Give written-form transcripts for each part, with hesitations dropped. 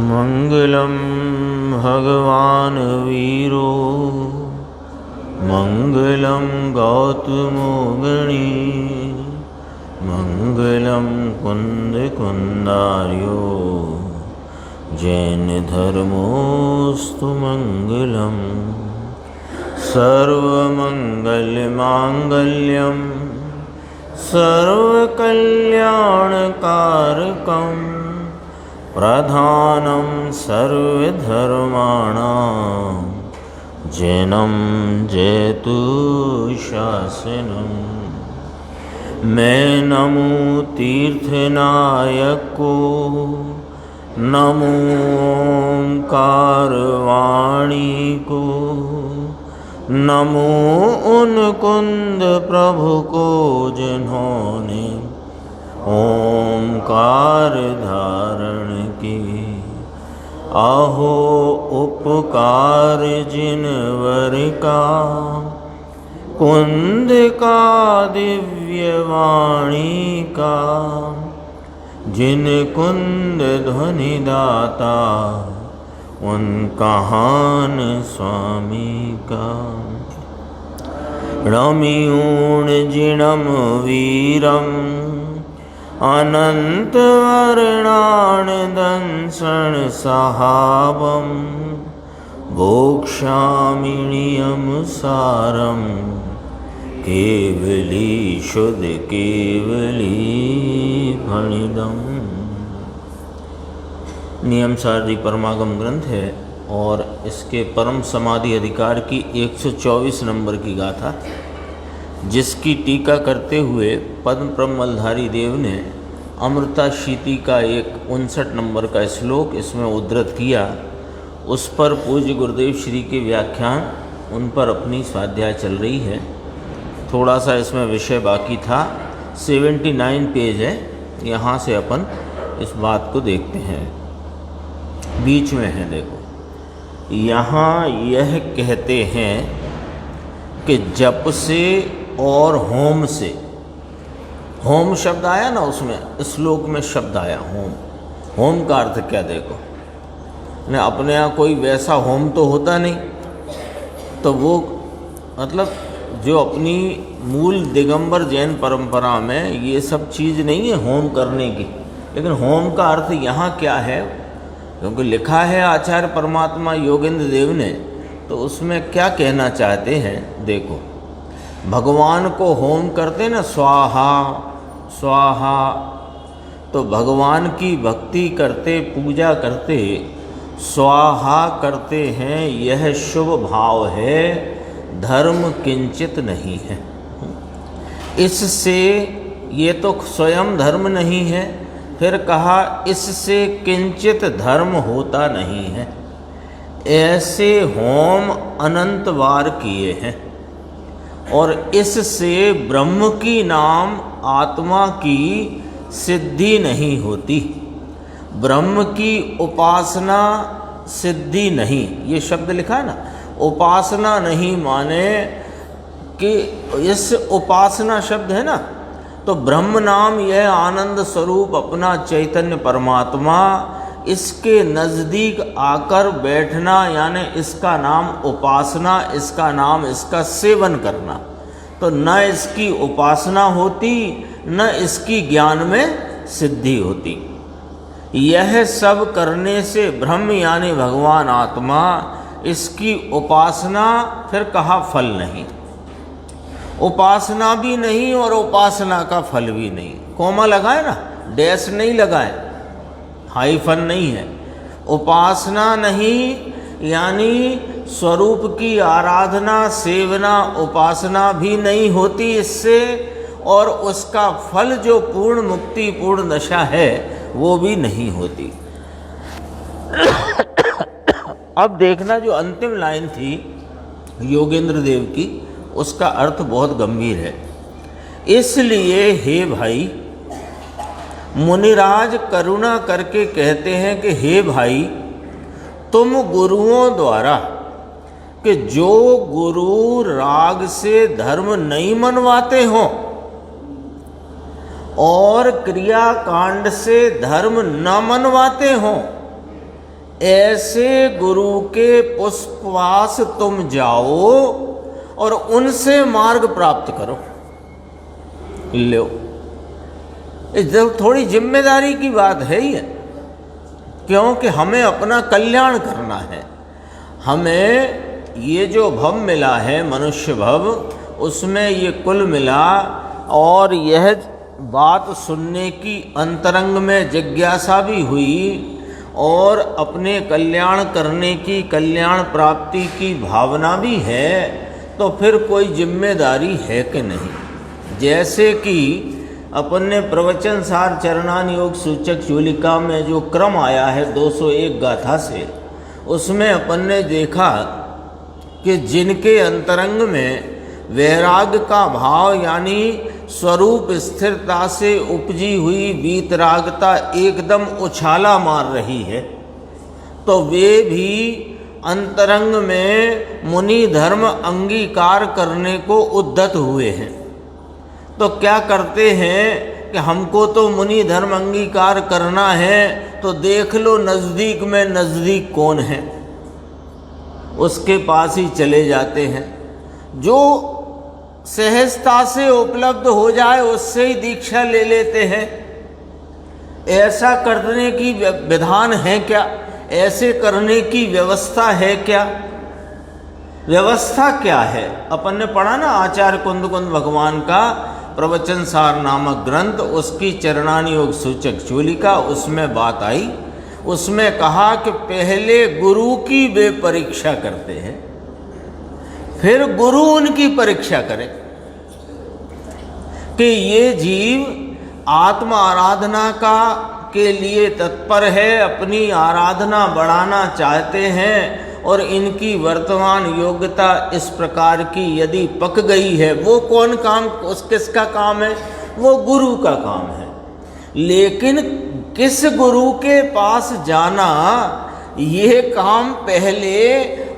मंगलम भगवान वीरो मंगलम गौतमो गणी मंगलम कुंद कुंदार्यो जैन धर्मोस्तु मंगलम सर्वमंगलमांगल्यम सर्वकल्याणकारकं प्रधानं सर्वधर्माणां जैनं जयतु शासनं। मैं नमो तीर्थनायक को नमो ओंकारवाणी को नमो उन कुंद प्रभु को जिन्होंने ओंकार धारण की। आहो उपकार जिनवर का कुंद का दिव्य वाणी का जिन कुंद ध्वनि दाता उन कहान स्वामी का। रमियूण जिणम वीरम अनंत वर्णान दंसन सहाबम भोक्ष्यामिनियम सारम केवली शुद्ध केवली फणिदम। नियम सारदी परमागम ग्रंथ है और इसके परम समाधि अधिकार की 124 नंबर की गाथा, जिसकी टीका करते हुए पद्म प्रमलधारी देव ने अमृता शीति का एक 59 नंबर का श्लोक इसमें उद्धृत किया। उस पर पूज्य गुरुदेव श्री के व्याख्यान उन पर अपनी स्वाध्याय चल रही है। थोड़ा सा इसमें विषय बाकी था, 79 पेज है, यहाँ से अपन इस बात को देखते हैं। बीच में है, देखो यहाँ यह कहते हैं कि जप से और होम से, होम शब्द आया ना उसमें, श्लोक में शब्द आया होम। होम का अर्थ क्या, देखो ने अपने यहाँ कोई वैसा होम तो होता नहीं, तो वो मतलब जो अपनी मूल दिगंबर जैन परंपरा में ये सब चीज़ नहीं है होम करने की। लेकिन होम का अर्थ यहाँ क्या है, क्योंकि लिखा है आचार्य परमात्मा योगेंद्र देव ने, तो उसमें क्या कहना चाहते हैं देखो। भगवान को होम करते ना, स्वाहा स्वाहा, तो भगवान की भक्ति करते पूजा करते स्वाहा करते हैं, यह शुभ भाव है, धर्म किंचित नहीं है। इससे ये तो स्वयं धर्म नहीं है, फिर कहा इससे किंचित धर्म होता नहीं है। ऐसे होम अनंत बार किए हैं और इससे ब्रह्म की नाम आत्मा की सिद्धि नहीं होती, ब्रह्म की उपासना सिद्धि नहीं। ये शब्द लिखा है ना, उपासना नहीं माने कि इस उपासना शब्द है ना, तो ब्रह्म नाम यह आनंद स्वरूप अपना चैतन्य परमात्मा, इसके नज़दीक आकर बैठना, यानी इसका नाम उपासना, इसका नाम इसका सेवन करना। तो न इसकी उपासना होती, न इसकी ज्ञान में सिद्धि होती। यह सब करने से ब्रह्म यानी भगवान आत्मा, इसकी उपासना, फिर कहा फल नहीं, उपासना भी नहीं और उपासना का फल भी नहीं। कोमा लगाए ना, डैश नहीं लगाए, हाइफन नहीं है। उपासना नहीं यानी स्वरूप की आराधना सेवना उपासना भी नहीं होती इससे, और उसका फल जो पूर्ण मुक्ति पूर्ण दशा है वो भी नहीं होती। अब देखना, जो अंतिम लाइन थी योगेंद्र देव की, उसका अर्थ बहुत गंभीर है। इसलिए हे भाई, मुनिराज करुणा करके कहते हैं कि हे भाई, तुम गुरुओं द्वारा, कि जो गुरु राग से धर्म नहीं मनवाते हों और क्रिया कांड से धर्म न मनवाते हों, ऐसे गुरु के पुष्पवास तुम जाओ और उनसे मार्ग प्राप्त करो। लो, थोड़ी जिम्मेदारी की बात है ये, क्योंकि हमें अपना कल्याण करना है। हमें ये जो भव मिला है मनुष्य भव, उसमें ये कुल मिला, और यह बात सुनने की अंतरंग में जिज्ञासा भी हुई और अपने कल्याण करने की, कल्याण प्राप्ति की भावना भी है, तो फिर कोई जिम्मेदारी है कि नहीं। जैसे कि अपन ने प्रवचन सार चरणान योग सूचक चूलिका में जो क्रम आया है 201 गाथा से, उसमें अपन ने देखा कि जिनके अंतरंग में वैराग का भाव यानी स्वरूप स्थिरता से उपजी हुई वीतरागता एकदम उछाला मार रही है, तो वे भी अंतरंग में मुनि धर्म अंगीकार करने को उद्यत हुए हैं। तो क्या करते हैं कि हमको तो मुनि धर्म अंगीकार करना है, तो देख लो नज़दीक में नज़दीक कौन है, उसके पास ही चले जाते हैं। जो सहजता से उपलब्ध हो जाए उससे ही दीक्षा ले लेते हैं। ऐसा करने की विधान है क्या? ऐसे करने की व्यवस्था है क्या? व्यवस्था क्या है? अपन ने पढ़ा ना आचार्य कुंद भगवान का प्रवचन सार नामक ग्रंथ, उसकी चरणान योग सूचक चूलिका, उसमें बात आई। उसमें कहा कि पहले गुरु की वे परीक्षा करते हैं, फिर गुरु उनकी परीक्षा करें कि ये जीव आत्म आराधना के लिए तत्पर है, अपनी आराधना बढ़ाना चाहते हैं, और इनकी वर्तमान योग्यता इस प्रकार की यदि पक गई है, वो कौन काम, किसका काम है? वो गुरु का काम है। लेकिन किस गुरु के पास जाना, ये काम पहले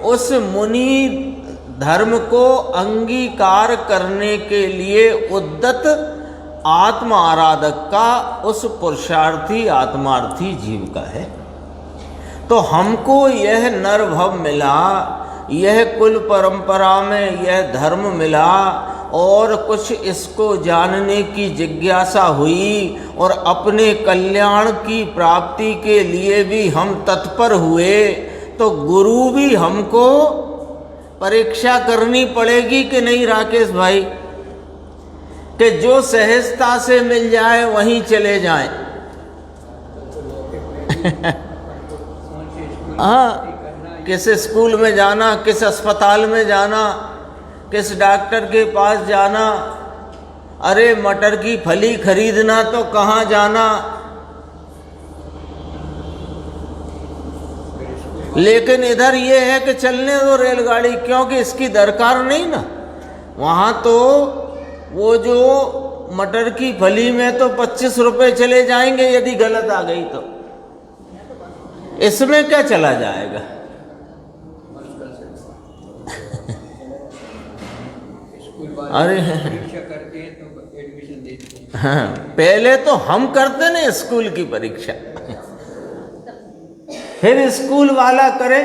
उस मुनि धर्म को अंगीकार करने के लिए उद्यत आत्म आराधक का, उस पुरुषार्थी आत्मार्थी जीव का है। तो हमको यह नरभव मिला, यह कुल परंपरा में यह धर्म मिला, और कुछ इसको जानने की जिज्ञासा हुई, और अपने कल्याण की प्राप्ति के लिए भी हम तत्पर हुए, तो गुरु भी हमको परीक्षा करनी पड़ेगी कि नहीं राकेश भाई? कि जो सहजता से मिल जाए वहीं चले जाएं। हाँ, किस स्कूल में जाना, किस अस्पताल में जाना, किस डॉक्टर के पास जाना, अरे मटर की फली खरीदना तो कहाँ जाना। लेकिन इधर ये है कि चलने दो रेलगाड़ी, क्योंकि इसकी दरकार नहीं ना। वहाँ तो वो जो मटर की फली में तो 25 रुपए चले जाएंगे यदि गलत आ गई तो, इसमें क्या चला जाएगा? अरे हाँ, पहले तो हम करते ना स्कूल की परीक्षा, फिर स्कूल वाला करे।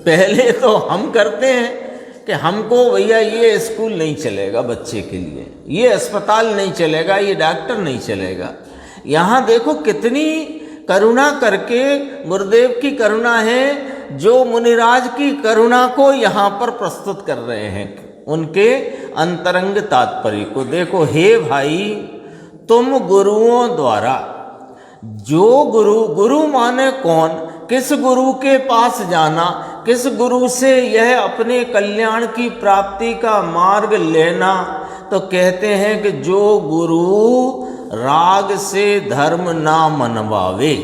पहले तो हम करते हैं कि हमको भैया ये स्कूल नहीं चलेगा बच्चे के लिए, ये अस्पताल नहीं चलेगा, ये डॉक्टर नहीं चलेगा। यहाँ देखो कितनी करुणा करके, गुरुदेव की करुणा है, जो मुनिराज की करुणा को यहाँ पर प्रस्तुत कर रहे हैं, उनके अंतरंग तात्पर्य को देखो। हे भाई, तुम गुरुओं द्वारा, जो गुरु माने कौन, किस गुरु के पास जाना, किस गुरु से यह अपने कल्याण की प्राप्ति का मार्ग लेना, तो कहते हैं कि जो गुरु राग से धर्म ना मनवावे,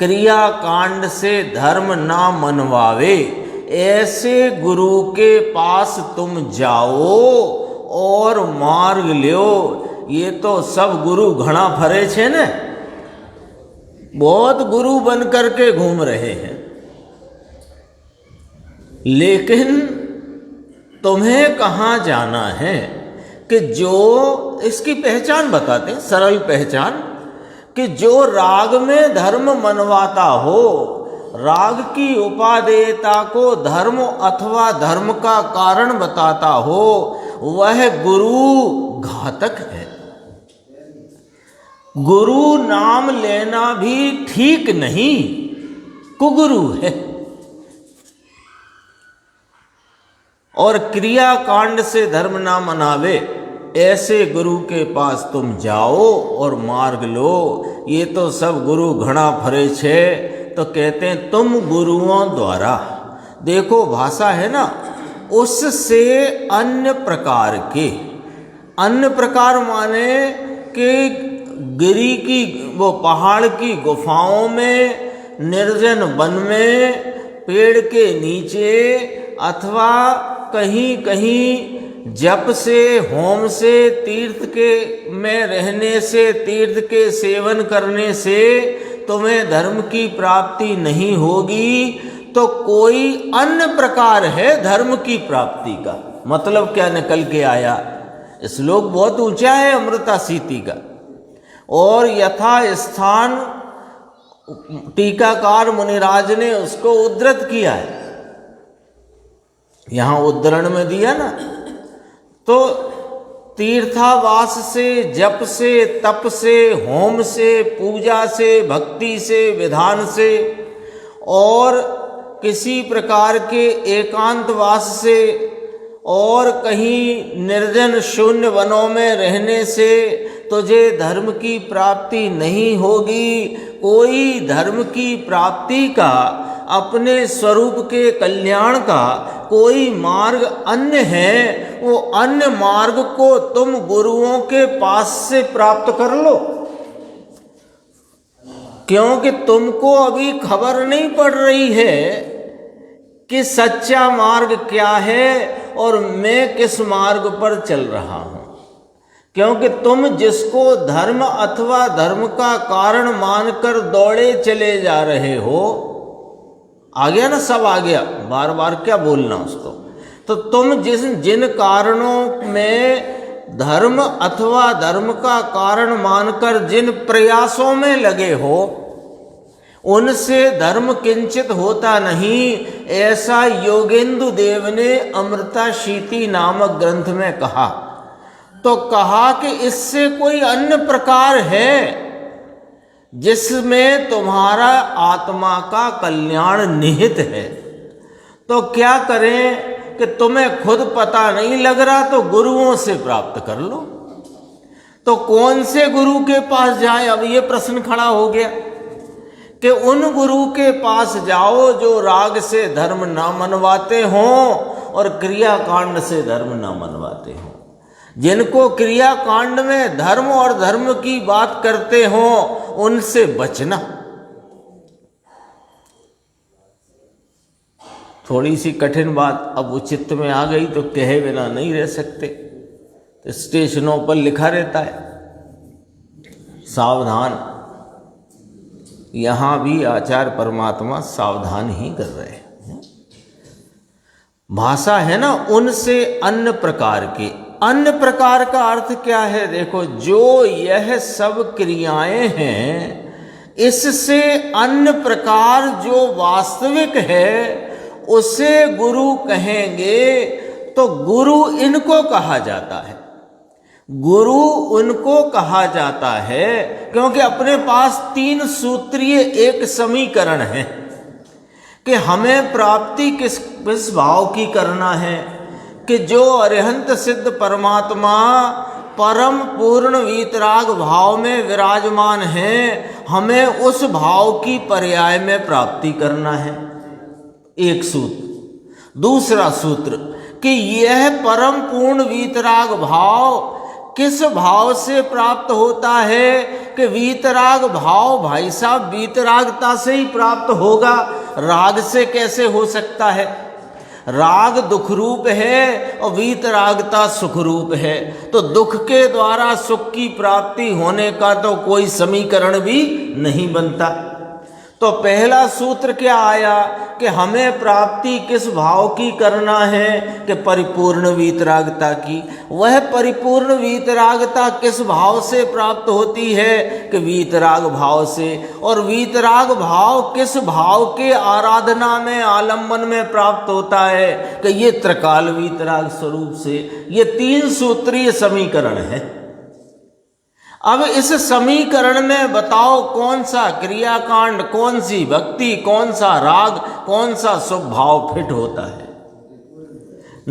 क्रिया कांड से धर्म ना मनवावे, ऐसे गुरु के पास तुम जाओ और मार्ग लो। ये तो सब गुरु घड़ा फरे छे ने, बहुत गुरु बन करके घूम रहे हैं, लेकिन तुम्हें कहाँ जाना है? कि जो इसकी पहचान बताते हैं, सरल पहचान, कि जो राग में धर्म मनवाता हो, राग की उपादेयता को धर्म अथवा धर्म का कारण बताता हो, वह गुरु घातक है। गुरु नाम लेना भी ठीक नहीं, कुगुरु है। और क्रिया कांड से धर्म ना मनावे, ऐसे गुरु के पास तुम जाओ और मार्ग लो। ये तो सब गुरु घड़ा फरे छे, तो कहते हैं तुम गुरुओं द्वारा, देखो भाषा है ना, उससे अन्य प्रकार के, अन्य प्रकार माने कि गिरी की, वो पहाड़ की गुफाओं में, निर्जन वन में, पेड़ के नीचे, अथवा कहीं कहीं जप से, होम से, तीर्थ के में रहने से, तीर्थ के सेवन करने से तुम्हें धर्म की प्राप्ति नहीं होगी, तो कोई अन्य प्रकार है धर्म की प्राप्ति का। मतलब क्या निकल के आया? श्लोक बहुत ऊंचा है अमृता सीति का, और यथा स्थान टीकाकार मुनिराज ने उसको उद्धृत किया है, यहां उद्धरण में दिया ना। तो तीर्थावास से, जप से, तप से, होम से, पूजा से, भक्ति से, विधान से, और किसी प्रकार के एकांतवास से, और कहीं निर्जन शून्य वनों में रहने से तुझे धर्म की प्राप्ति नहीं होगी। कोई धर्म की प्राप्ति का, अपने स्वरूप के कल्याण का कोई मार्ग अन्य है, वो अन्य मार्ग को तुम गुरुओं के पास से प्राप्त कर लो, क्योंकि तुमको अभी खबर नहीं पड़ रही है कि सच्चा मार्ग क्या है और मैं किस मार्ग पर चल रहा हूं। क्योंकि तुम जिसको धर्म अथवा धर्म का कारण मानकर दौड़े चले जा रहे हो, आ गया ना, सब आ गया, बार बार क्या बोलना उसको। तो तुम जिन कारणों में धर्म अथवा धर्म का कारण मानकर जिन प्रयासों में लगे हो, उनसे धर्म किंचित होता नहीं, ऐसा योगेंदु देव ने अमृता शीति नामक ग्रंथ में कहा। तो कहा कि इससे कोई अन्य प्रकार है जिसमें तुम्हारा आत्मा का कल्याण निहित है। तो क्या करें कि तुम्हें खुद पता नहीं लग रहा, तो गुरुओं से प्राप्त कर लो। तो कौन से गुरु के पास जाए? अब ये प्रश्न खड़ा हो गया कि उन गुरु के पास जाओ जो राग से धर्म ना मनवाते हों और क्रिया कांड से धर्म ना मनवाते हों। जिनको क्रिया कांड में धर्म और धर्म की बात करते हों, उनसे बचना। थोड़ी सी कठिन बात अब उचित में आ गई तो कहे बिना नहीं रह सकते, तो स्टेशनों पर लिखा रहता है सावधान। यहां भी आचार्य परमात्मा सावधान ही कर रहे हैं। भाषा है ना, उनसे अन्य प्रकार के। अन्य प्रकार का अर्थ क्या है? देखो, जो यह सब क्रियाएं हैं, इससे अन्य प्रकार जो वास्तविक है उसे गुरु कहेंगे। तो गुरु इनको कहा जाता है, गुरु उनको कहा जाता है, क्योंकि अपने पास 3 सूत्रीय एक समीकरण है कि हमें प्राप्ति किस भाव की करना है, कि जो अरिहंत सिद्ध परमात्मा परम पूर्ण वीतराग भाव में विराजमान है, हमें उस भाव की पर्याय में प्राप्ति करना है, एक सूत्र। दूसरा सूत्र कि यह परम पूर्ण वीतराग भाव किस भाव से प्राप्त होता है, कि वीतराग भाव भाई साहब वीतरागता से ही प्राप्त होगा, राग से कैसे हो सकता है? राग दुख रूप है और वीतरागता सुख रूप है, तो दुख के द्वारा सुख की प्राप्ति होने का तो कोई समीकरण भी नहीं बनता। तो पहला सूत्र क्या आया कि हमें प्राप्ति किस भाव की करना है कि परिपूर्ण वीतरागता की। वह परिपूर्ण वीतरागता किस भाव से प्राप्त होती है कि वीतराग भाव से। और वीतराग भाव किस भाव के आराधना में आलम्बन में प्राप्त होता है कि ये त्रिकाल वीतराग स्वरूप से। ये 3 सूत्रीय समीकरण है। अब इस समीकरण में बताओ कौन सा क्रियाकांड, कौन सी भक्ति, कौन सा राग, कौन सा शुभ भाव फिट होता है।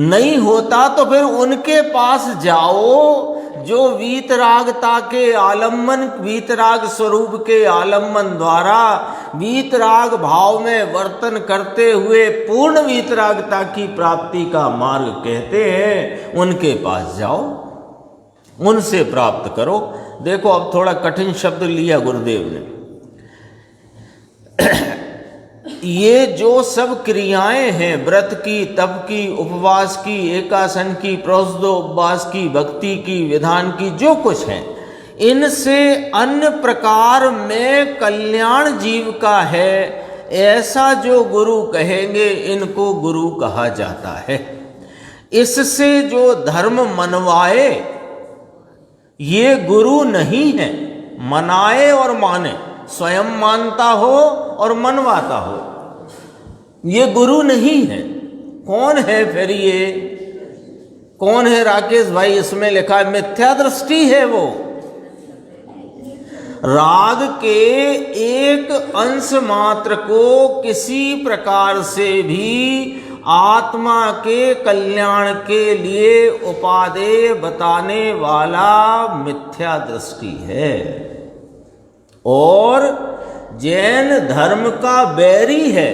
नहीं होता तो फिर उनके पास जाओ जो वीतरागता के आलम्बन, वीतराग स्वरूप के आलम्बन द्वारा वीतराग भाव में वर्तन करते हुए पूर्ण वीतरागता की प्राप्ति का मार्ग कहते हैं। उनके पास जाओ, उनसे प्राप्त करो। देखो अब थोड़ा कठिन शब्द लिया गुरुदेव ने। ये जो सब क्रियाएं हैं, व्रत की, तप की, उपवास की, एकासन की, प्रौषधोपवास की, भक्ति की, विधान की, जो कुछ है, इनसे अन्य प्रकार में कल्याण जीव का है, ऐसा जो गुरु कहेंगे इनको गुरु कहा जाता है। इससे जो धर्म मनवाए ये गुरु नहीं है। मनाए और माने, स्वयं मानता हो और मनवाता हो, ये गुरु नहीं है। कौन है फिर ये? कौन है राकेश भाई? इसमें लिखा है मिथ्या दृष्टि है वो। राग के एक अंश मात्र को किसी प्रकार से भी आत्मा के कल्याण के लिए उपादेय बताने वाला मिथ्या दृष्टि है और जैन धर्म का बैरी है।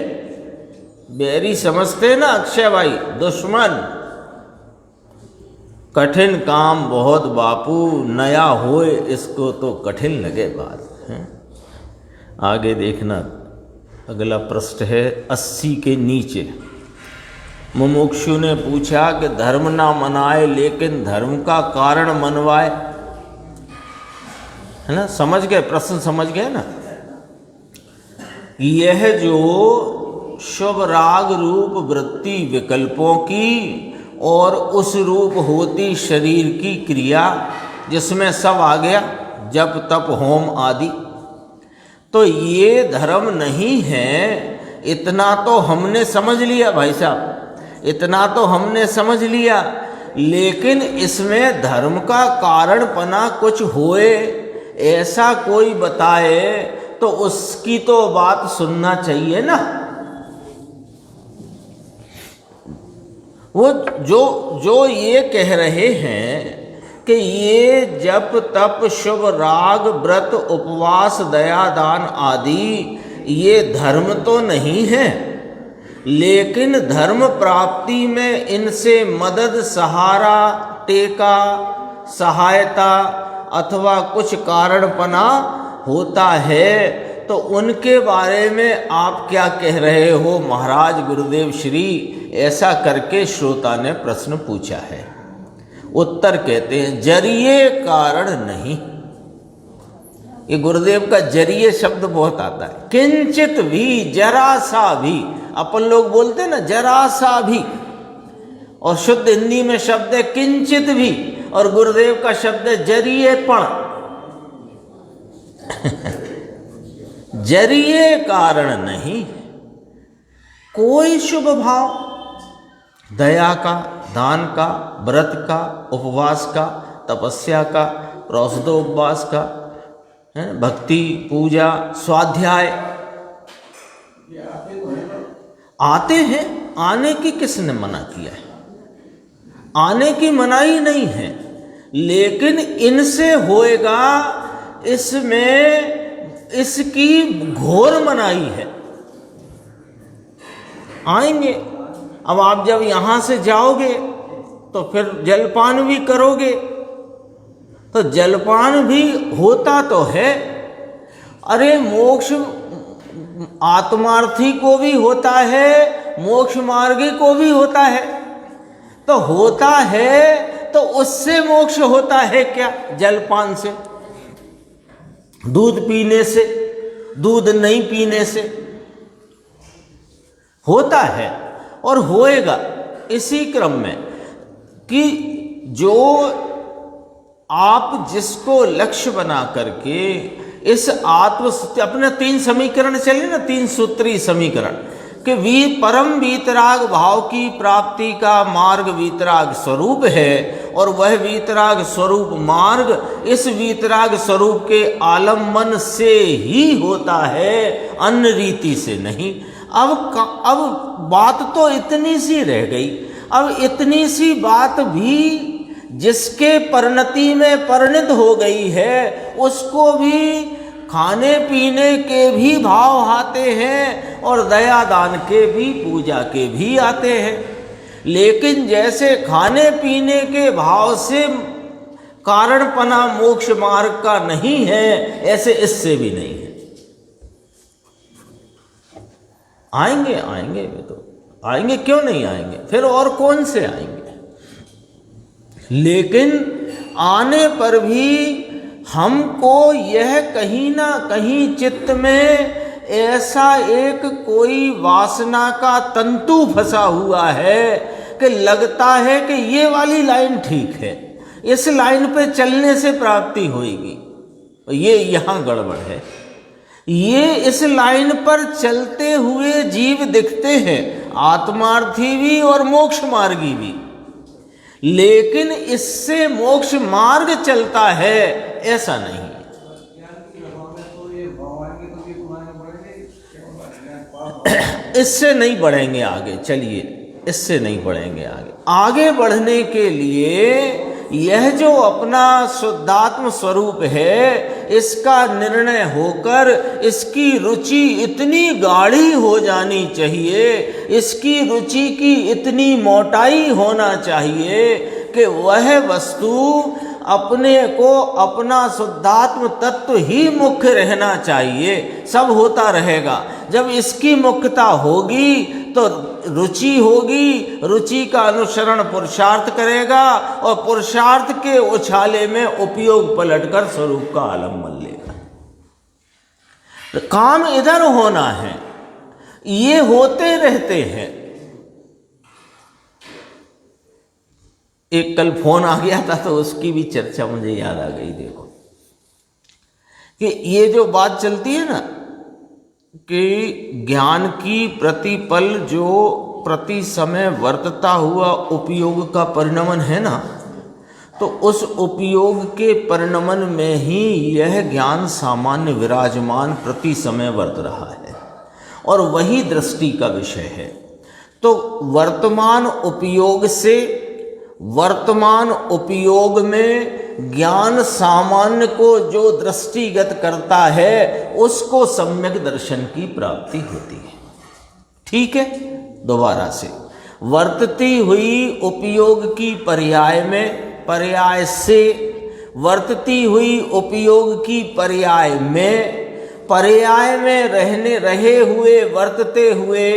बैरी समझते ना अक्षय भाई, दुश्मन। कठिन काम बहुत बापू, नया होए इसको तो कठिन लगे बात है। आगे देखना, अगला प्रश्न है 80 के नीचे। मुमुक्षु ने पूछा कि धर्म ना मनाए लेकिन धर्म का कारण मनवाए, है ना? समझ गए प्रश्न? समझ गए ना? यह जो शुभ राग रूप वृत्ति विकल्पों की और उस रूप होती शरीर की क्रिया, जिसमें सब आ गया, जप तप होम आदि, तो ये धर्म नहीं है। इतना तो हमने समझ लिया भाई साहब, इतना तो हमने समझ लिया। लेकिन इसमें धर्म का कारणपना कुछ होए ऐसा कोई बताए तो उसकी तो बात सुनना चाहिए ना। वो जो ये कह रहे हैं कि ये जप तप शुभ राग व्रत उपवास दया दान आदि ये धर्म तो नहीं है, लेकिन धर्म प्राप्ति में इनसे मदद, सहारा, टेका, सहायता अथवा कुछ कारणपना होता है, तो उनके बारे में आप क्या कह रहे हो महाराज गुरुदेव श्री? ऐसा करके श्रोता ने प्रश्न पूछा है। उत्तर कहते हैं जरिए कारण नहीं। ये गुरुदेव का जरिए शब्द बहुत आता है। किंचित भी, जरा सा भी, अपन लोग बोलते हैं ना जरा सा भी, और शुद्ध हिंदी में शब्द है किंचित भी, और गुरुदेव का शब्द है जरिएपण। जरिए कारण नहीं। कोई शुभ भाव, दया का, दान का, व्रत का, उपवास का, तपस्या का, प्रौषधोपवास का, भक्ति, पूजा, स्वाध्याय आते हैं। आने की किसने मना किया है? आने की मनाही नहीं है, लेकिन इनसे होएगा, इसमें इसकी घोर मनाही है। आएंगे। अब आप जब यहां से जाओगे तो फिर जलपान भी करोगे, तो जलपान भी होता तो है। अरे मोक्ष आत्मार्थी को भी होता है, मोक्ष मार्गी को भी होता है। तो होता है तो उससे मोक्ष होता है क्या? जलपान से, दूध पीने से। दूध नहीं पीने से होता है और होएगा। इसी क्रम में कि जो आप जिसको लक्ष्य बना करके इस अपने 3 समीकरण चले ना, 3 सूत्री समीकरण कि परम वीतराग भाव की प्राप्ति का मार्ग वीतराग स्वरूप है और वह वीतराग स्वरूप मार्ग इस वीतराग स्वरूप के आलम्बन से ही होता है, अन्य रीति से नहीं। अब बात तो इतनी सी रह गई। अब इतनी सी बात भी जिसके परिणति में परिणत हो गई है उसको भी खाने पीने के भी भाव आते हैं और दया दान के भी, पूजा के भी आते हैं। लेकिन जैसे खाने पीने के भाव से कारणपना मोक्ष मार्ग का नहीं है, ऐसे इससे भी नहीं है। आएंगे वे तो आएंगे, क्यों नहीं आएंगे, फिर और कौन से आएंगे। लेकिन आने पर भी हमको यह कहीं ना कहीं चित्त में ऐसा एक कोई वासना का तंतु फंसा हुआ है कि लगता है कि ये वाली लाइन ठीक है, इस लाइन पे चलने से प्राप्ति होगी। ये यहाँ गड़बड़ है। ये इस लाइन पर चलते हुए जीव दिखते हैं, आत्मार्थी भी और मोक्ष मार्गी भी, लेकिन इससे मोक्ष मार्ग चलता है ऐसा नहीं। इससे नहीं बढ़ेंगे आगे, चलिए इससे नहीं बढ़ेंगे आगे। आगे बढ़ने के लिए यह जो अपना शुद्धात्म स्वरूप है इसका निर्णय होकर इसकी रुचि इतनी गाढ़ी हो जानी चाहिए, इसकी रुचि की इतनी मोटाई होना चाहिए कि वह वस्तु अपने को अपना शुद्धात्म तत्व ही मुख्य रहना चाहिए, सब होता रहेगा। जब इसकी मुख्यता होगी तो रुचि होगी, रुचि का अनुसरण पुरुषार्थ करेगा और पुरुषार्थ के उछाले में उपयोग पलटकर स्वरूप का आलम्बन लेगा। तो काम इधर होना है, ये होते रहते हैं। एक कल फोन आ गया था तो उसकी भी चर्चा मुझे याद आ गई। देखो कि ये जो बात चलती है ना कि ज्ञान की प्रतिपल जो प्रति समय वर्तता हुआ उपयोग का परिणमन है ना, तो उस उपयोग के परिणमन में ही यह ज्ञान सामान्य विराजमान प्रति समय वर्त रहा है और वही दृष्टि का विषय है। तो वर्तमान उपयोग से वर्तमान उपयोग में ज्ञान सामान्य को जो दृष्टिगत करता है उसको सम्यक दर्शन की प्राप्ति होती है। ठीक है, दोबारा से वर्तती हुई उपयोग की पर्याय में, पर्याय से वर्तती हुई उपयोग की पर्याय में रहे हुए वर्तते हुए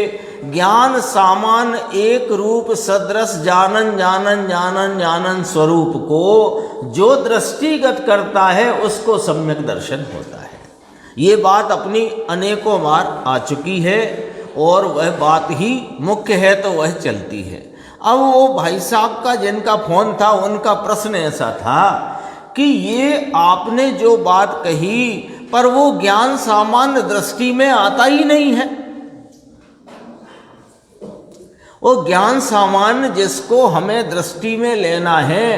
ज्ञान सामान एक रूप सदृश जानन स्वरूप को जो दृष्टिगत करता है उसको सम्यक दर्शन होता है। ये बात अपनी अनेकों बार आ चुकी है और वह बात ही मुख्य है तो वह चलती है। अब वो भाई साहब का जिनका फोन था उनका प्रश्न ऐसा था कि ये आपने जो बात कही पर वो ज्ञान सामान्य दृष्टि में आता ही नहीं है। वो ज्ञान सामान्य जिसको हमें दृष्टि में लेना है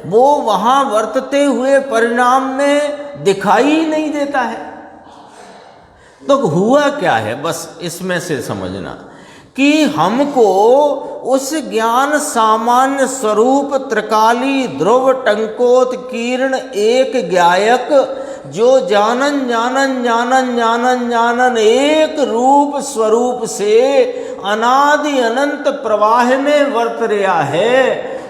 वो वहां वर्तते हुए परिणाम में दिखाई ही नहीं देता है। तो हुआ क्या है, बस इसमें से समझना कि हमको उस ज्ञान सामान्य स्वरूप त्रिकाली ध्रुव टंकोत्कीर्ण एक ज्ञायक जो जानन एक रूप स्वरूप से अनादि अनंत प्रवाह में वर्त रहा है,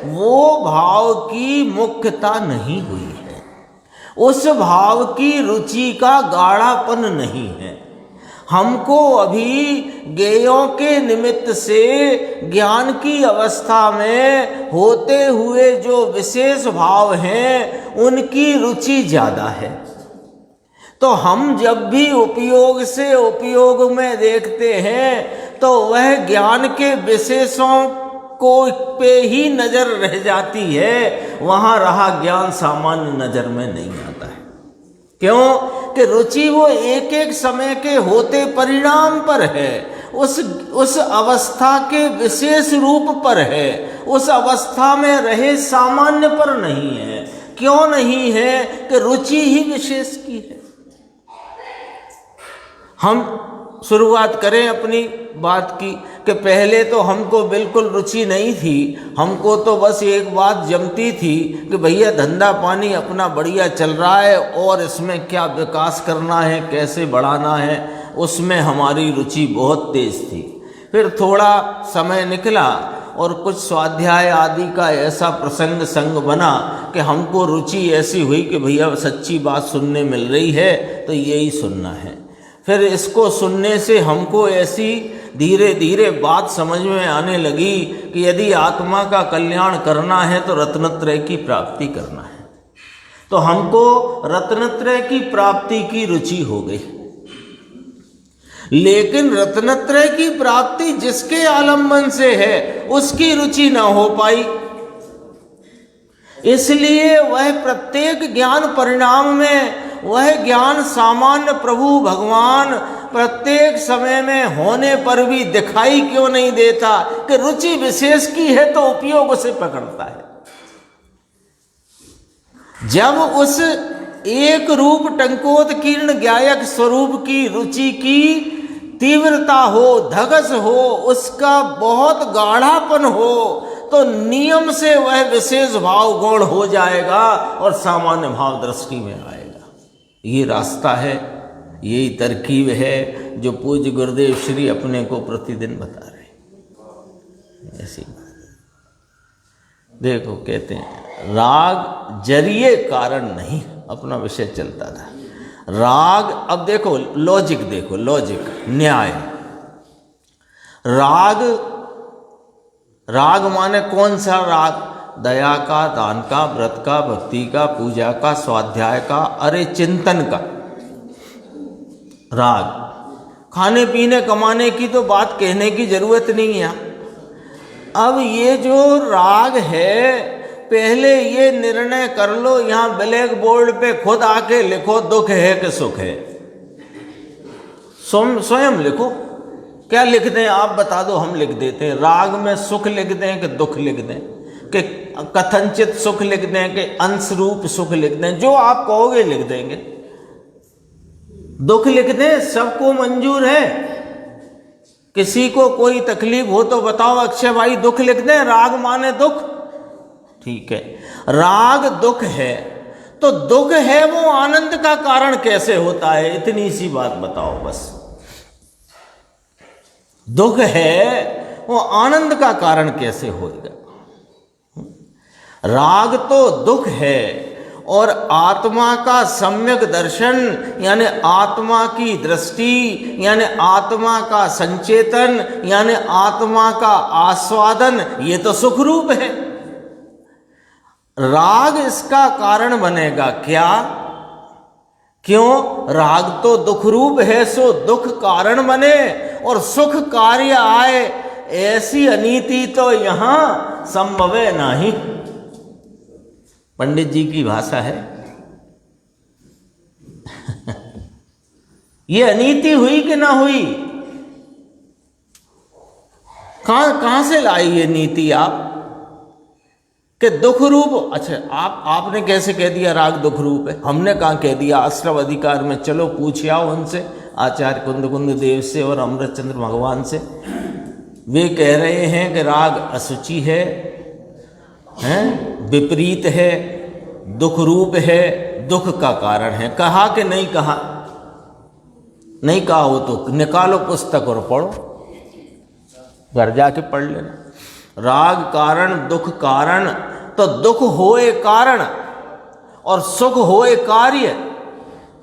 वो भाव की मुख्यता नहीं हुई है, उस भाव की रुचि का गाढ़ापन नहीं है। हमको अभी ज्ञेयों के निमित्त से ज्ञान की अवस्था में होते हुए जो विशेष भाव हैं उनकी रुचि ज़्यादा है। तो हम जब भी उपयोग से उपयोग में देखते हैं तो वह ज्ञान के विशेषों को पे ही नजर रह जाती है, वहां रहा ज्ञान सामान्य नजर में नहीं आता है। क्यों कि रुचि वो एक एक समय के होते परिणाम पर है, उस अवस्था के विशेष रूप पर है, उस अवस्था में रहे सामान्य पर नहीं है। क्यों नहीं है कि रुचि ही विशेष की है। हम शुरुआत करें अपनी बात की कि पहले तो हमको बिल्कुल रुचि नहीं थी, हमको तो बस एक बात जमती थी कि भैया धंधा पानी अपना बढ़िया चल रहा है और इसमें क्या विकास करना है, कैसे बढ़ाना है, उसमें हमारी रुचि बहुत तेज थी। फिर थोड़ा समय निकला और कुछ स्वाध्याय आदि का ऐसा प्रसंग संग बना कि हमको रुचि ऐसी हुई कि भैया सच्ची बात सुनने मिल रही है तो यही सुनना है। फिर इसको सुनने से हमको ऐसी धीरे धीरे बात समझ में आने लगी कि यदि आत्मा का कल्याण करना है तो रत्नत्रय की प्राप्ति करना है। तो हमको रत्नत्रय की प्राप्ति की रुचि हो गई। लेकिन रत्नत्रय की प्राप्ति जिसके आलम्बन से है उसकी रुचि न हो पाई, इसलिए वह प्रत्येक ज्ञान परिणाम में वह ज्ञान सामान्य प्रभु भगवान प्रत्येक समय में होने पर भी दिखाई क्यों नहीं देता कि रुचि विशेष की है तो उपयोग उसे पकड़ता है। जब उस एक रूप टंकोत्कीर्ण ज्ञायक स्वरूप की रुचि की तीव्रता हो, धगस हो, उसका बहुत गाढ़ापन हो तो नियम से वह विशेष भाव गौण हो जाएगा और सामान्य भाव दृष्टि में आएगा। ये रास्ता है, यही तरकीब है जो पूज्य गुरुदेव श्री अपने को प्रतिदिन बता रहे। ऐसी देखो कहते हैं राग जरिए कारण नहीं, अपना विषय चलता था। राग, अब देखो लॉजिक, देखो लॉजिक, न्याय। राग माने कौन सा राग? दया का, दान का, व्रत का, भक्ति का, पूजा का, स्वाध्याय का, अरे चिंतन का राग। खाने पीने कमाने की तो बात कहने की जरूरत नहीं है। अब ये जो राग है, पहले ये निर्णय कर लो, यहां ब्लैक बोर्ड पे खुद आके लिखो दुख है कि सुख है। स्वयं लिखो, क्या लिख दें आप बता दो, हम लिख देते हैं। राग में सुख लिख दें कि दुख लिख दें, कि कथनचित सुख लिख दें कि अंश रूप सुख लिख दें, जो आप कहोगे लिख देंगे। दुख लिख दें, सबको मंजूर है। किसी को कोई तकलीफ हो तो बताओ अक्षय भाई दुख लिख दें, राग माने दुख, ठीक है। राग दुख है तो दुख है वो आनंद का कारण कैसे होता है? इतनी सी बात बताओ बस। दुख है वो आनंद का कारण कैसे होगा? राग तो दुख है और आत्मा का सम्यक दर्शन यानी आत्मा की दृष्टि यानी आत्मा का संचेतन यानी आत्मा का आस्वादन, ये तो सुख रूप है। राग इसका कारण बनेगा क्या? क्यों? राग तो दुख रूप है, सो दुख कारण बने और सुख कार्य आए, ऐसी अनीति तो यहां संभव नहीं। पंडित जी की भाषा है ये अनीति हुई कि ना हुई? कहां से लाई ये नीति आप कि दुख रूप? अच्छा, आपने कैसे कह दिया राग दुख रूप है? हमने कहां कह दिया? आश्रव अधिकार में चलो पूछ आओ उनसे, आचार्य कुंद देव से और अमृतचंद्र भगवान से। वे कह रहे हैं कि राग असुचि है, विपरीत है, दुख रूप है, दुख का कारण है। कहा कि नहीं कहा? नहीं कहा हो तो निकालो पुस्तक और पढ़ो, घर जाके पढ़ लेना। राग कारण, दुख कारण, तो दुख होए कारण और सुख होए कार्य।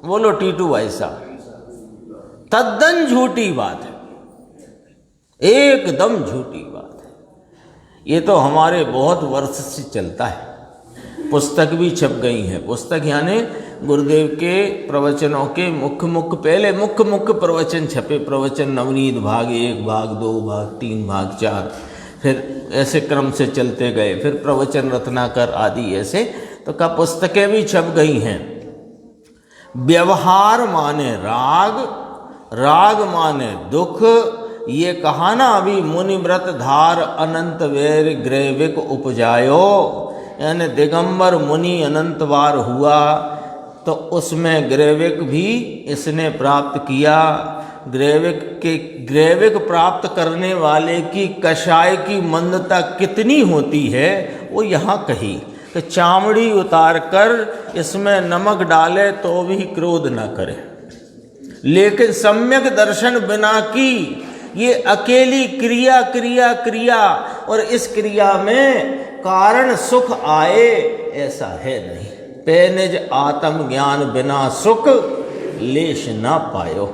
बोलो टीटू भाई साहब, तद्दन झूठी बात है, एकदम झूठी बात है। ये तो हमारे बहुत वर्ष से चलता है, पुस्तक भी छप गई है। पुस्तक यानी गुरुदेव के प्रवचनों के पहले मुख्य प्रवचन छपे, प्रवचन नवनीत भाग 1, भाग 2, भाग 3, भाग 4, फिर ऐसे क्रम से चलते गए, फिर प्रवचन रत्नाकर आदि ऐसे तो का पुस्तकें भी छप गई हैं। व्यवहार माने राग, राग माने दुख, ये कहा ना अभी, मुनिव्रत धार अनंत वैर ग्रैविक उपजायो, यानी दिगंबर मुनि अनंत बार हुआ तो उसमें ग्रैविक भी इसने प्राप्त किया। ग्रैविक प्राप्त करने वाले की कषाय की मंदता कितनी होती है वो यहाँ कही कि चामड़ी उतार कर इसमें नमक डाले तो भी क्रोध न करे, लेकिन सम्यक दर्शन बिना की ये अकेली क्रिया क्रिया क्रिया और इस क्रिया में कारण सुख आए ऐसा है नहीं। पैनिज आत्म ज्ञान बिना सुख लेश ना पायो।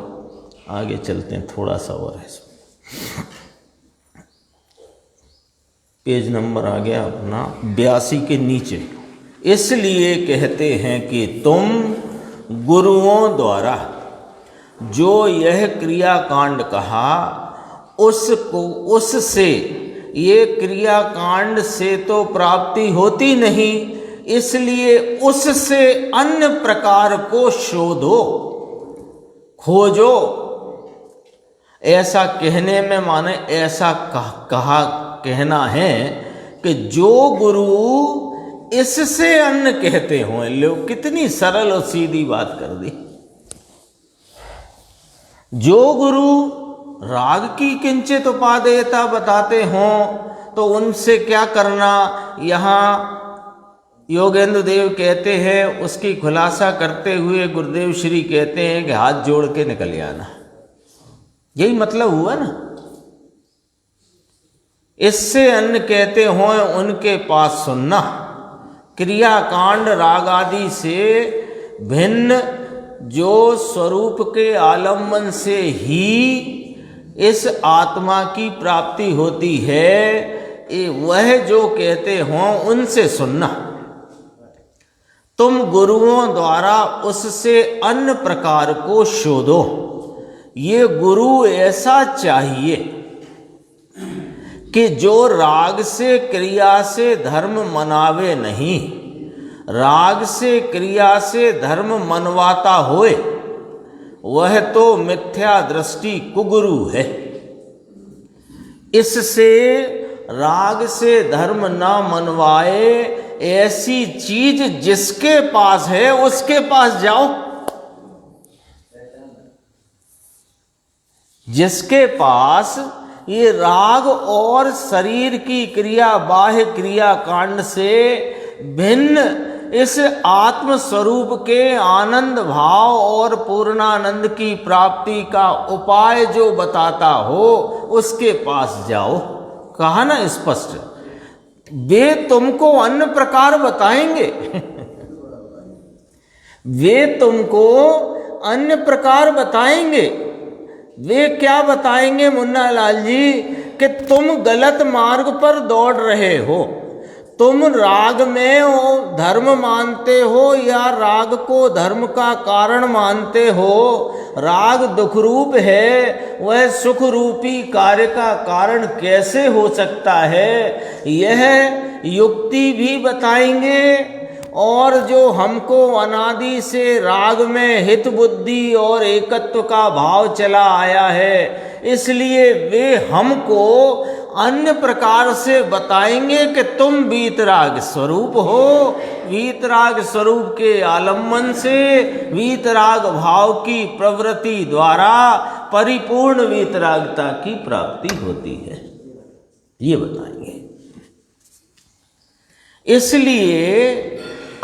आगे चलते हैं, थोड़ा सा और है इसमें। पेज नंबर आ गया अपना 82 के नीचे। इसलिए कहते हैं कि तुम गुरुओं द्वारा जो यह क्रियाकांड कहा उससे ये क्रियाकांड से तो प्राप्ति होती नहीं, इसलिए उससे अन्य प्रकार को शोधो, खोजो। ऐसा कहने में माने ऐसा कहना है कि जो गुरु इससे अन्य कहते हों, लोग कितनी सरल और सीधी बात कर दी। जो गुरु राग की किंचित उपादेयता बताते हों तो उनसे क्या करना, यहाँ योगेंद्र देव कहते हैं, उसकी खुलासा करते हुए गुरुदेव श्री कहते हैं कि हाथ जोड़ के निकल आना। यही मतलब हुआ ना। इससे अन्य कहते हों उनके पास सुनना। क्रियाकांड राग आदि से भिन्न जो स्वरूप के आलम्बन से ही इस आत्मा की प्राप्ति होती है, वह जो कहते हों उनसे सुनना। तुम गुरुओं द्वारा उससे अन्य प्रकार को शोधो। ये गुरु ऐसा चाहिए कि जो राग से क्रिया से धर्म मनावे नहीं, राग से क्रिया से धर्म मनवाता होए, वह तो मिथ्या दृष्टि कुगुरु है। इससे राग से धर्म ना मनवाए ऐसी चीज जिसके पास है उसके पास जाओ। जिसके पास ये राग और शरीर की क्रिया बाह्य क्रिया कांड से भिन्न इस आत्म स्वरूप के आनंद भाव और पूर्णानंद की प्राप्ति का उपाय जो बताता हो उसके पास जाओ। कहा ना स्पष्ट, वे तुमको अन्य प्रकार बताएंगे। वे तुमको अन्य प्रकार बताएंगे। वे क्या बताएंगे मुन्ना लाल जी, कि तुम गलत मार्ग पर दौड़ रहे हो। तुम राग में धर्म मानते हो या राग को धर्म का कारण मानते हो। राग दुख रूप है, वह सुख रूपी कार्य का कारण कैसे हो सकता है, यह युक्ति भी बताएंगे। और जो हमको अनादि से राग में हित बुद्धि और एकत्व का भाव चला आया है, इसलिए वे हमको अन्य प्रकार से बताएंगे कि तुम वीतराग स्वरूप हो। वीतराग स्वरूप के आलम्बन से वीतराग भाव की प्रवृत्ति द्वारा परिपूर्ण वीतरागता की प्राप्ति होती है, ये बताएंगे। इसलिए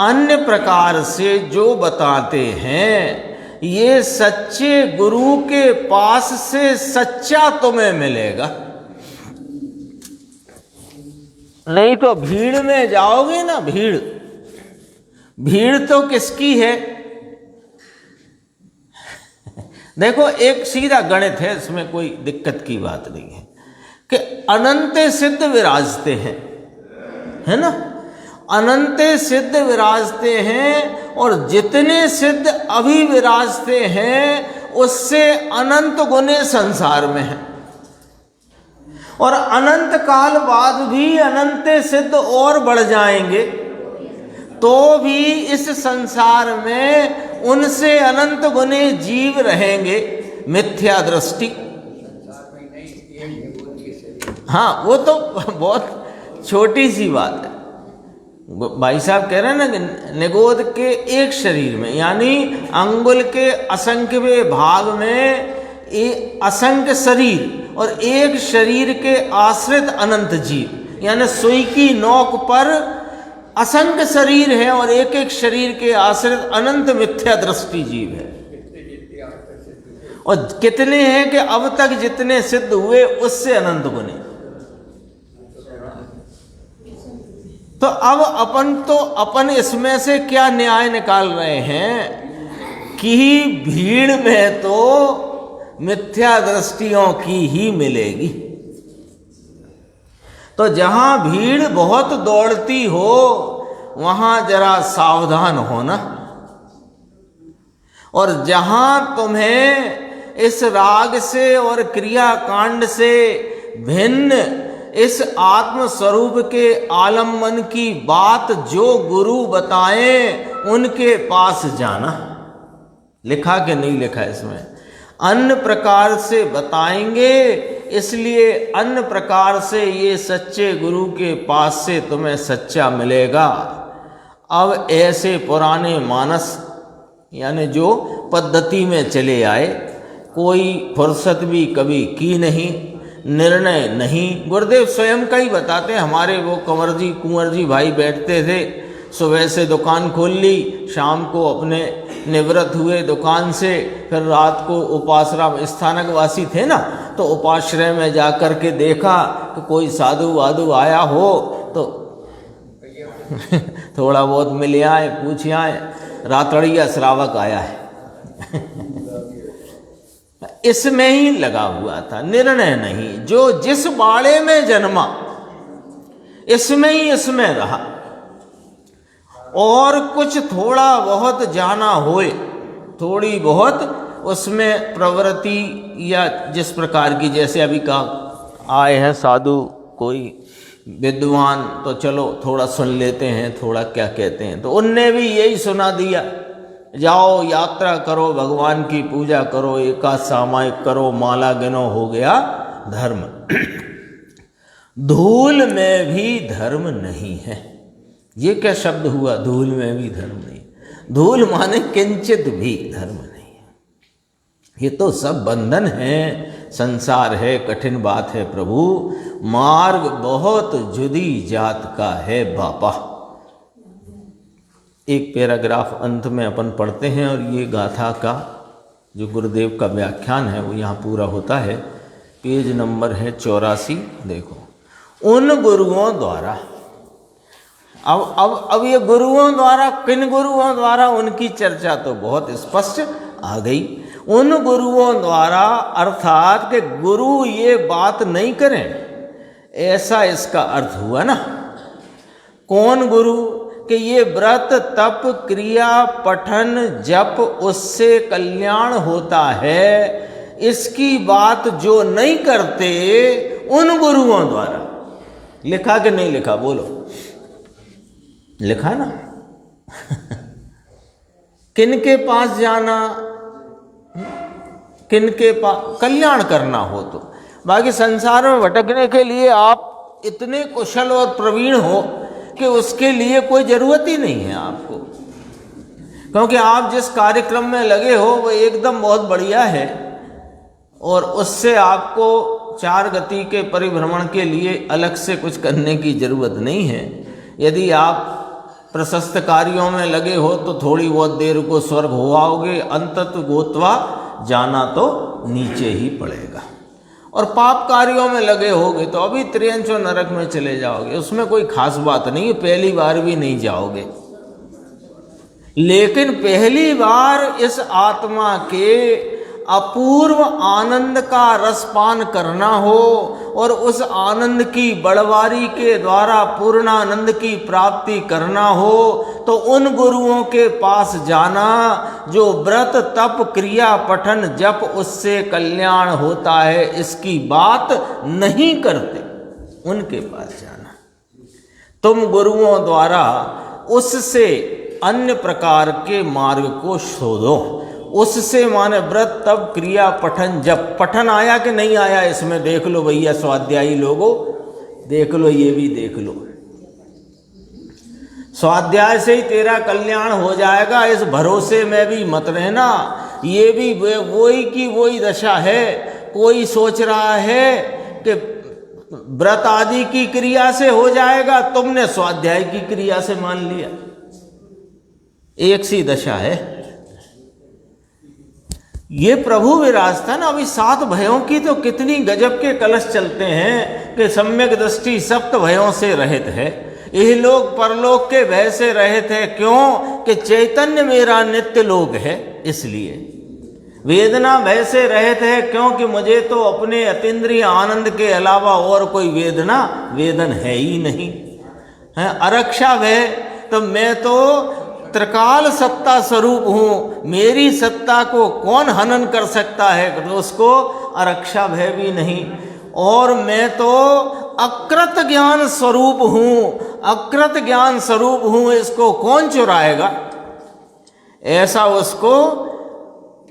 अन्य प्रकार से जो बताते हैं, ये सच्चे गुरु के पास से सच्चा तुम्हें मिलेगा। नहीं तो भीड़ में जाओगे ना, भीड़ तो किसकी है। देखो, एक सीधा गणित है, इसमें कोई दिक्कत की बात नहीं है कि अनंत सिद्ध विराजते हैं, है ना। अनंत सिद्ध विराजते हैं और जितने सिद्ध अभी विराजते हैं उससे अनंत गुने संसार में हैं, और अनंत काल बाद भी अनंत सिद्ध और बढ़ जाएंगे तो भी इस संसार में उनसे अनंत गुने जीव रहेंगे। मिथ्या दृष्टि, हाँ वो तो बहुत छोटी सी बात है। भाई साहब कह रहे हैं ना कि निगोद के एक शरीर में, यानी अंगुल के असंख्यवें भाग में असंख्य शरीर और एक शरीर के आश्रित अनंत जीव, यानी सुई की नोक पर असंख्य शरीर है और एक एक शरीर के आश्रित अनंत मिथ्या दृष्टि जीव है। और कितने हैं कि अब तक जितने सिद्ध हुए उससे अनंत गुने। तो अब अपन इसमें से क्या न्याय निकाल रहे हैं कि भीड़ में तो मिथ्या दृष्टियों की ही मिलेगी। तो जहां भीड़ बहुत दौड़ती हो वहां जरा सावधान होना, और जहां तुम्हें इस राग से और क्रियाकांड से भिन्न इस आत्म स्वरूप के आलम्बन की बात जो गुरु बताएं उनके पास जाना। लिखा कि नहीं लिखा इसमें? अन्य प्रकार से बताएंगे, इसलिए अन्य प्रकार से ये सच्चे गुरु के पास से तुम्हें सच्चा मिलेगा। अब ऐसे पुराने मानस यानी जो पद्धति में चले आए, कोई फुर्सत भी कभी की नहीं, निर्णय नहीं। गुरुदेव स्वयं का ही बताते, हमारे वो कुंवर जी भाई बैठते थे, सुबह से दुकान खोल ली, शाम को अपने निवृत्त हुए दुकान से, फिर रात को उपासराम स्थानक वासी थे ना, तो उपाश्रय में जाकर के देखा कि कोई साधु वाधु आया हो तो थोड़ा बहुत मिल आए, पूछ आए, रातड़िया श्रावक आया है इसमें ही लगा हुआ था, निर्णय नहीं। जो जिस बाड़े में जन्मा इसमें ही इसमें रहा, और कुछ थोड़ा बहुत जाना होए, थोड़ी बहुत उसमें प्रवृत्ति या जिस प्रकार की, जैसे अभी कहा आए हैं साधु कोई विद्वान, तो चलो थोड़ा सुन लेते हैं, थोड़ा क्या कहते हैं, तो उनने भी यही सुना दिया, जाओ यात्रा करो, भगवान की पूजा करो, एकादश सामायिक करो, माला गिनो, हो गया धर्म। धूल में भी धर्म नहीं है। ये क्या शब्द हुआ? धूल में भी धर्म नहीं। धूल माने किंचित भी धर्म नहीं है। ये तो सब बंधन है, संसार है, कठिन बात है प्रभु। मार्ग बहुत जुदी जात का है बापा। एक पैराग्राफ अंत में अपन पढ़ते हैं और ये गाथा का जो गुरुदेव का व्याख्यान है वो यहाँ पूरा होता है। पेज नंबर है 84। देखो, उन गुरुओं द्वारा, अब ये गुरुओं द्वारा, किन गुरुओं द्वारा, उनकी चर्चा तो बहुत स्पष्ट आ गई। उन गुरुओं द्वारा अर्थात कि गुरु ये बात नहीं करें, ऐसा इसका अर्थ हुआ ना। कौन गुरु? कि ये व्रत तप क्रिया पठन जप उससे कल्याण होता है, इसकी बात जो नहीं करते उन गुरुओं द्वारा। लिखा कि नहीं लिखा? बोलो, लिखा ना किनके पास जाना, किनके पास कल्याण करना हो तो। बाकी संसार में भटकने के लिए आप इतने कुशल और प्रवीण हो कि उसके लिए कोई ज़रूरत ही नहीं है आपको, क्योंकि आप जिस कार्यक्रम में लगे हो वो एकदम बहुत बढ़िया है, और उससे आपको चार गति के परिभ्रमण के लिए अलग से कुछ करने की ज़रूरत नहीं है। यदि आप प्रशस्त कार्यों में लगे हो तो थोड़ी बहुत देर को स्वर्ग हो आओगे, अंतत गोत्वा जाना तो नीचे ही पड़ेगा। और पाप कार्यों में लगे होगे तो अभी त्रियंचो नरक में चले जाओगे, उसमें कोई खास बात नहीं है, पहली बार भी नहीं जाओगे। लेकिन पहली बार इस आत्मा के अपूर्व आनंद का रसपान करना हो और उस आनंद की बड़वारी के द्वारा पूर्णानंद की प्राप्ति करना हो तो उन गुरुओं के पास जाना जो व्रत तप क्रिया पठन जप उससे कल्याण होता है इसकी बात नहीं करते, उनके पास जाना। तुम गुरुओं द्वारा उससे अन्य प्रकार के मार्ग को शोधो। उससे माने व्रत तप क्रिया पठन जप, पठन आया कि नहीं आया इसमें देख लो भैया, स्वाध्यायी लोगों देख लो, ये भी देख लो। स्वाध्याय से ही तेरा कल्याण हो जाएगा इस भरोसे में भी मत रहना। ये भी वही की वही दशा है। कोई सोच रहा है कि व्रत आदि की क्रिया से हो जाएगा, तुमने स्वाध्याय की क्रिया से मान लिया। एक सी दशा है। ये प्रभु विराजता ना। अभी 7 भयों की तो कितनी गजब के कलश चलते हैं कि सम्यक दृष्टि सप्त भयों से रहित है, इहलोक परलोक के भय से रहित है। क्यों कि चैतन्य मेरा नित्य लोक है, इसलिए वेदना भय से रहित है क्योंकि मुझे तो अपने अतीन्द्रिय आनंद के अलावा और कोई वेदन है ही नहीं है। अरक्षा भय, तो मैं तो त्रिकाल सत्ता स्वरूप हूं, मेरी सत्ता को कौन हनन कर सकता है, तो उसको अरक्षा भय भी नहीं। और मैं तो अकृत ज्ञान स्वरूप हूं, अकृत ज्ञान स्वरूप हूं, इसको कौन चुराएगा, ऐसा उसको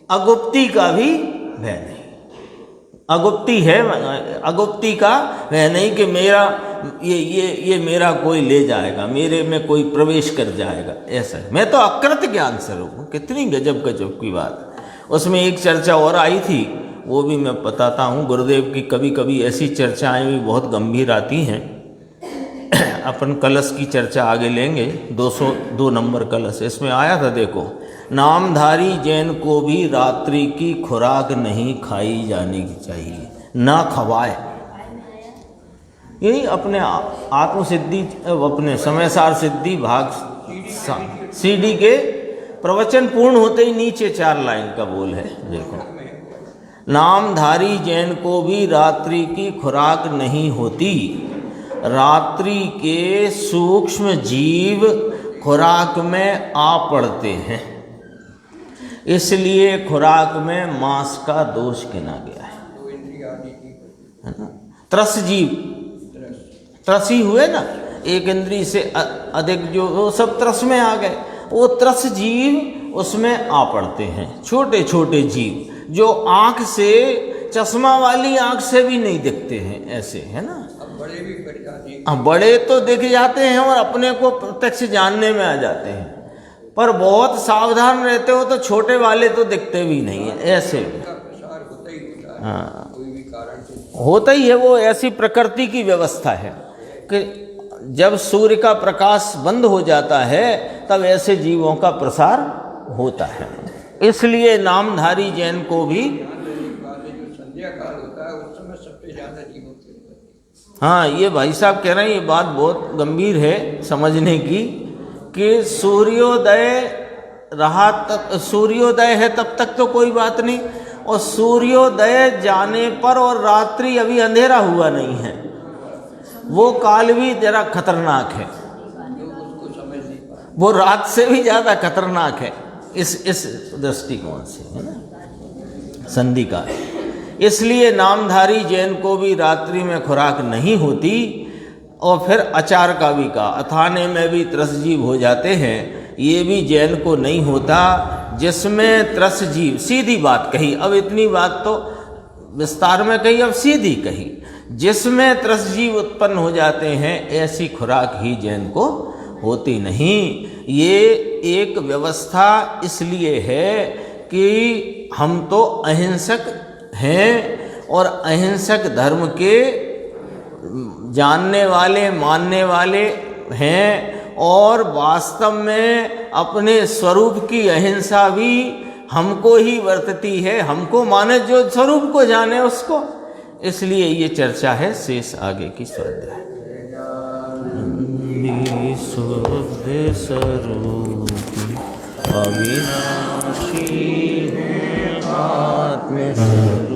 अगुप्ती का भी भय नहीं। अगुप्ती है, अगुप्ती का भय नहीं कि मेरा ये मेरा कोई ले जाएगा, मेरे में कोई प्रवेश कर जाएगा, ऐसा है। मैं तो अकृत ज्ञान स्वरूप हूँ। कितनी गजब गजब की बात। उसमें एक चर्चा और आई थी, वो भी मैं बताता हूँ। गुरुदेव की कभी कभी ऐसी चर्चाएं भी बहुत गंभीर आती हैं। अपन कलश की चर्चा आगे लेंगे। 202 नंबर कलश, इसमें आया था, देखो, नामधारी जैन को भी रात्रि की खुराक नहीं खाई जानी चाहिए, ना खवाए। यही अपने आत्मसिद्धि, अपने समयसार सिद्धि भाग CD के प्रवचन पूर्ण होते ही नीचे 4 लाइन का बोल है, देखो, नामधारी जैन को भी रात्रि की खुराक नहीं होती, रात्रि के सूक्ष्म जीव खुराक में आ पड़ते हैं, इसलिए खुराक में मांस का दोष गिना गया है ना। त्रस जीव, त्रसी हुए ना, एक इंद्री से अधिक जो, वो सब त्रस में आ गए। वो त्रस जीव उसमें आ पड़ते हैं, छोटे छोटे जीव जो आंख से, चश्मा वाली आंख से भी नहीं दिखते हैं, ऐसे है ना। बड़े भी कर जाते हैं। हाँ, बड़े तो दिख जाते हैं और अपने को प्रत्यक्ष जानने में आ जाते हैं, पर बहुत सावधान रहते हो तो छोटे वाले तो दिखते भी नहीं है, ऐसे। प्रसार होता ही होता है, हाँ, कोई भी कारण से होता ही है। वो ऐसी प्रकृति की व्यवस्था है कि जब सूर्य का प्रकाश बंद हो जाता है तब ऐसे जीवों का प्रसार होता है। इसलिए नामधारी जैन को भी, जो संध्या काल होता है उस समय सबसे ज्यादा जीव होते हैं। हाँ, ये भाई साहब कह रहे हैं, ये बात बहुत गंभीर है समझने की, कि सूर्योदय रहा तब, सूर्योदय है तब तक तो कोई बात नहीं, और सूर्योदय जाने पर और रात्रि अभी अंधेरा हुआ नहीं है, वो काल भी जरा खतरनाक है, वो रात से भी ज़्यादा खतरनाक है इस दृष्टिकोण से, है ना, संधि काल। इसलिए नामधारी जैन को भी रात्रि में खुराक नहीं होती। और फिर अचार का भी कहा, अथाने में भी त्रसजीव हो जाते हैं, ये भी जैन को नहीं होता, जिसमें त्रसजीव, सीधी बात कही, अब इतनी बात तो विस्तार में कही, अब सीधी कही, जिसमें त्रसजीव उत्पन्न हो जाते हैं ऐसी खुराक ही जैन को होती नहीं। ये एक व्यवस्था इसलिए है कि हम तो अहिंसक हैं और अहिंसक धर्म के जानने वाले, मानने वाले हैं, और वास्तव में अपने स्वरूप की अहिंसा भी हमको ही वर्तती है, हमको माने जो स्वरूप को जाने उसको। इसलिए ये चर्चा है, शेष आगे की स्वाध्याय। शुद्ध स्वरूप अविनाशी महात्म्य